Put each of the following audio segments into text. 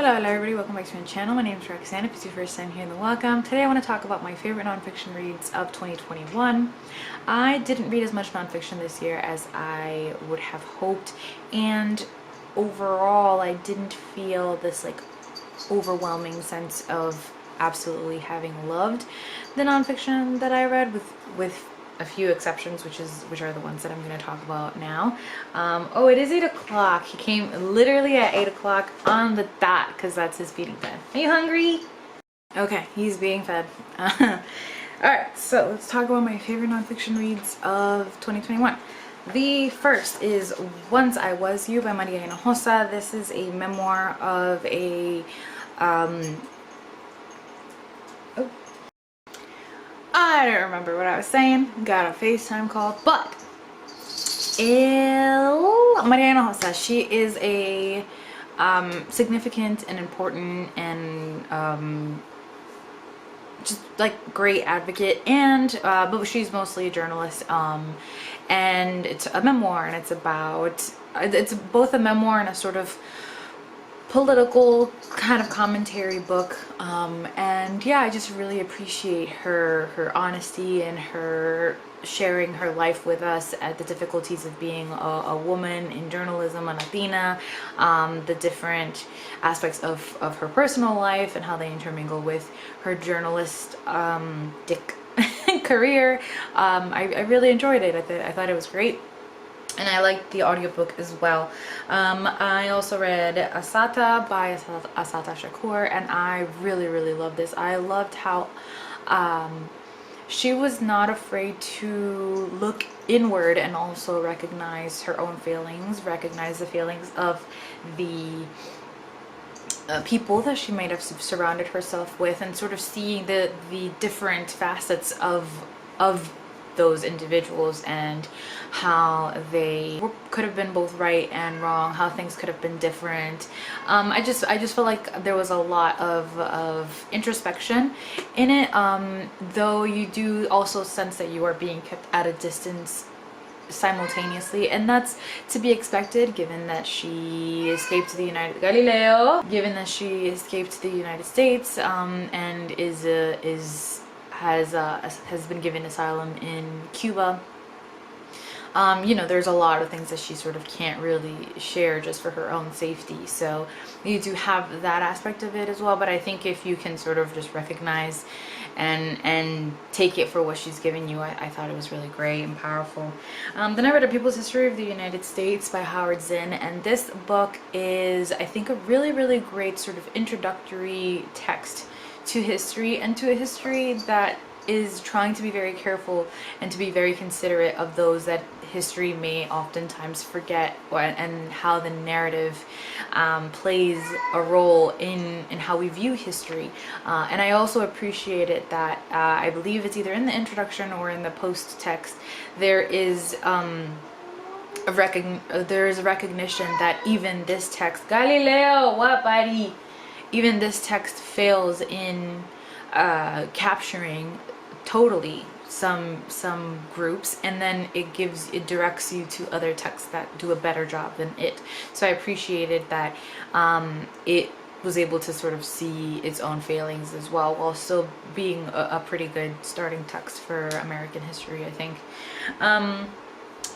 Hello everybody, welcome back to my channel. My name is Roxanne. If it's your first time here, then welcome. Today I want to talk about my favorite nonfiction reads of 2021. I didn't read as much nonfiction this year as I would have hoped, and overall I didn't feel this like overwhelming sense of absolutely having loved the nonfiction that I read, with a few exceptions, which are the ones that I'm going to talk about now. Oh, it is 8 o'clock. He came literally at 8 o'clock on the dot because that's his feeding time. Are you hungry? Okay, he's being fed. Alright, so let's talk about my favorite nonfiction reads of 2021. The first is Once I Was You by Maria Hinojosa. This is a memoir of a I don't remember what I was saying. Got a FaceTime call, but Maria Hinojosa, she is a significant and important and just like great advocate, and but she's mostly a journalist, and it's a memoir, and it's both a memoir and a sort of political kind of commentary book, and yeah, I just really appreciate her honesty and her sharing her life with us at the difficulties of being a woman in journalism, a Latina, the different aspects of her personal life and how they intermingle with her journalistic career. I really enjoyed it. I thought it was great. And I liked the audiobook as well. I also read Asta by Assata Shakur, and I really loved this. I loved how she was not afraid to look inward and also recognize her own feelings, recognize the feelings of the people that she might have surrounded herself with, and sort of seeing the different facets of those individuals and how they could have been both right and wrong, how things could have been different. I just feel like there was a lot of introspection in it, though you do also sense that you are being kept at a distance simultaneously, and that's to be expected given that she escaped to the United States, and has been given asylum in Cuba. You know, there's a lot of things that she sort of can't really share just for her own safety, so you do have that aspect of it as well. But I think if you can sort of just recognize and take it for what she's given you, I thought it was really great and powerful. Then I read A People's History of the United States by Howard Zinn, and this book is, I think, a really great sort of introductory text to history, and to a history that is trying to be very careful and to be very considerate of those that history may oftentimes forget, and how the narrative plays a role in how we view history. And I also appreciated that I believe it's either in the introduction or in the post text, there is a recognition that even this text, Galileo, what buddy? Even this text fails in capturing totally some groups, and then it directs you to other texts that do a better job than it. So I appreciated that it was able to sort of see its own failings as well, while still being a pretty good starting text for American history, I think.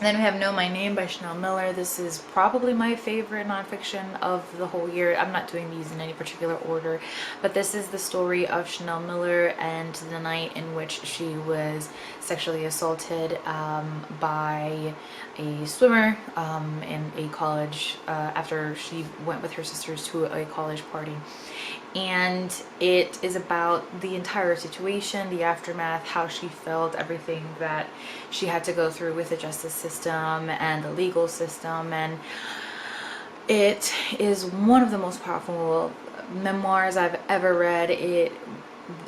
Then we have Know My Name by Chanel Miller. This is probably my favorite nonfiction of the whole year. I'm not doing these in any particular order, but this is the story of Chanel Miller and the night in which she was sexually assaulted by a swimmer in a college, after she went with her sisters to a college party. And it is about the entire situation, the aftermath, how she felt, everything that she had to go through with the justice system and the legal system. And it is one of the most powerful memoirs I've ever read. It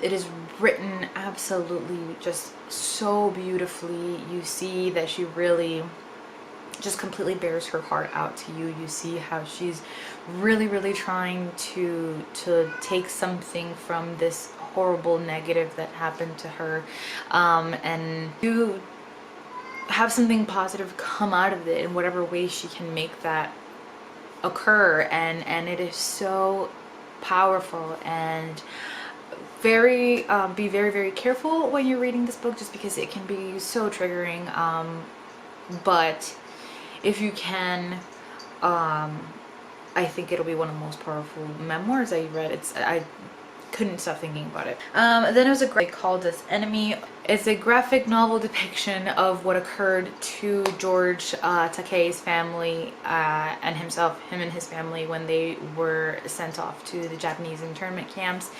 is written absolutely just so beautifully. You see that she really just completely bears her heart out to you. You see how she's really trying to take something from this horrible negative that happened to her, and to have something positive come out of it in whatever way she can make that occur. And it is so powerful, and very be very, very careful when you're reading this book, just because it can be so triggering. But if you can, I think it'll be one of the most powerful memoirs I read. I couldn't stop thinking about it. Then it was a great called This Enemy. It's a graphic novel depiction of what occurred to George Takei's family and him and his family when they were sent off to the Japanese internment camps.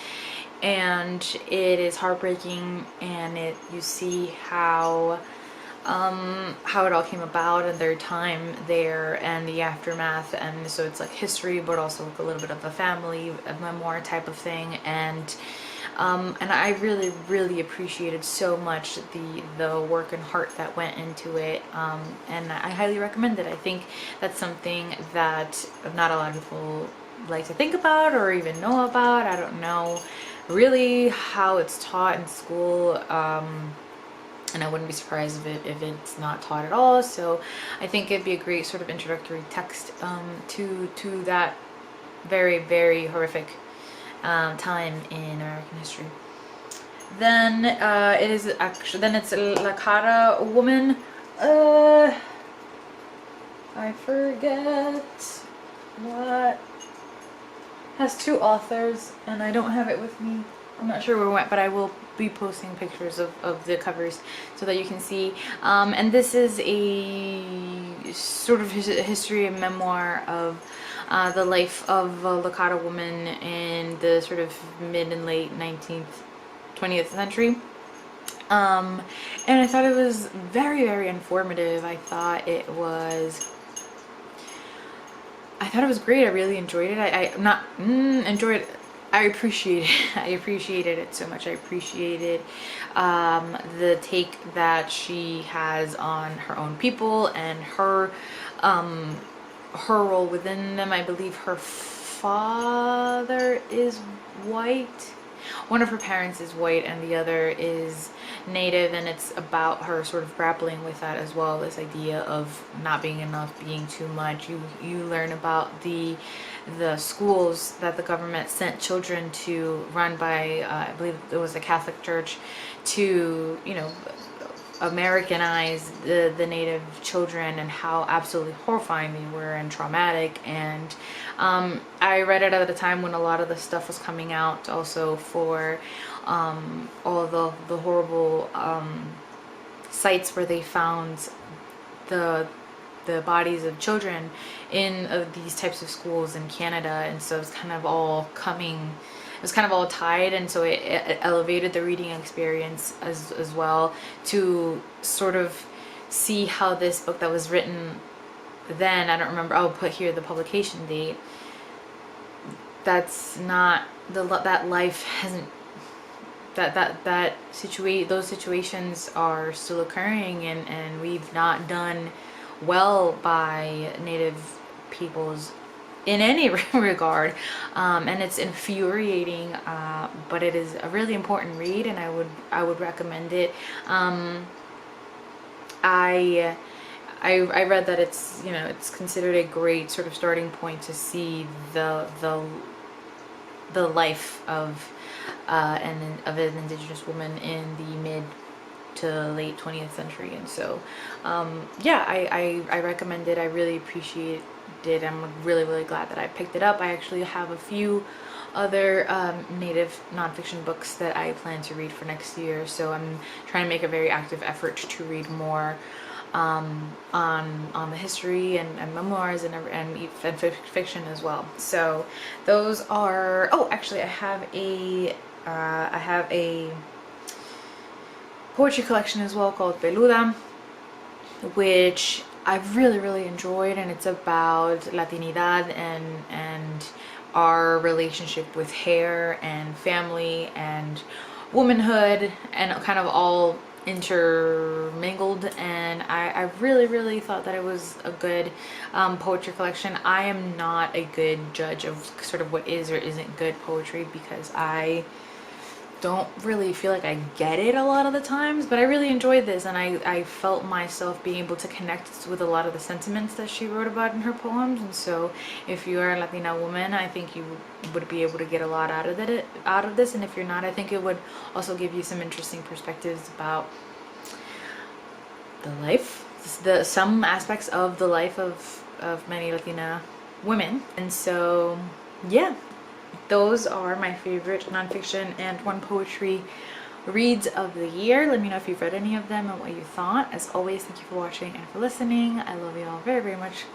And it is heartbreaking, and you see how it all came about and their time there and the aftermath. And so it's like history, but also like a little bit of a family, a memoir type of thing. And I really, really appreciated so much the work and heart that went into it. And I highly recommend it. I think that's something that not a lot of people like to think about or even know about. I don't know really how it's taught in school. And I wouldn't be surprised if it's not taught at all. So I think it'd be a great sort of introductory text to that very, very horrific time in American history. Then it's Lakata Woman. I forget what. Has 2 authors, and I don't have it with me. I'm not sure where it went, but I will be posting pictures of the covers so that you can see. And this is a sort of history and memoir of the life of a Lakata woman in the sort of mid and late 20th century. And I thought it was very, very informative. I thought it was great. I really enjoyed it. I appreciated it so much. I appreciated the take that she has on her own people and her role within them. I believe her father is white. One of her parents is white and the other is native, and it's about her sort of grappling with that as well, this idea of not being enough, being too much. You learn about the schools that the government sent children to, run by I believe it was the Catholic Church, to, you know, Americanize the native children, and how absolutely horrifying they were and traumatic. And I read it at a time when a lot of the stuff was coming out also for all the horrible sites where they found the bodies of children in these types of schools in Canada. And so it's kind of all tied, and so it elevated the reading experience as well, to sort of see how this book that was written then, I don't remember, I'll put here the publication date, that's not that life hasn't, those situations are still occurring, and we've not done well by Native peoples in any regard, and it's infuriating, but it is a really important read, and I would recommend it. I read that it's, you know, it's considered a great sort of starting point to see the life of an indigenous woman in the mid to late 20th century. And so yeah, I recommend it. I really appreciate it. I'm really, really glad that I picked it up. I actually have a few other Native nonfiction books that I plan to read for next year, so I'm trying to make a very active effort to read more on the history and memoirs and fiction as well. So those are, oh, actually I have a poetry collection as well called Beludam, which I've really, really enjoyed, and it's about Latinidad and our relationship with hair and family and womanhood, and kind of all intermingled. And I really, really thought that it was a good poetry collection. I am not a good judge of sort of what is or isn't good poetry, because I don't really feel like I get it a lot of the times, but I really enjoyed this, and I felt myself being able to connect with a lot of the sentiments that she wrote about in her poems. And so if you are a Latina woman, I think you would be able to get a lot out of this, and if you're not, I think it would also give you some interesting perspectives about the life, some aspects of the life of many Latina women. And so yeah, those are my favorite nonfiction and one poetry reads of the year. Let me know if you've read any of them and what you thought. As always, thank you for watching and for listening. I love you all very, very much.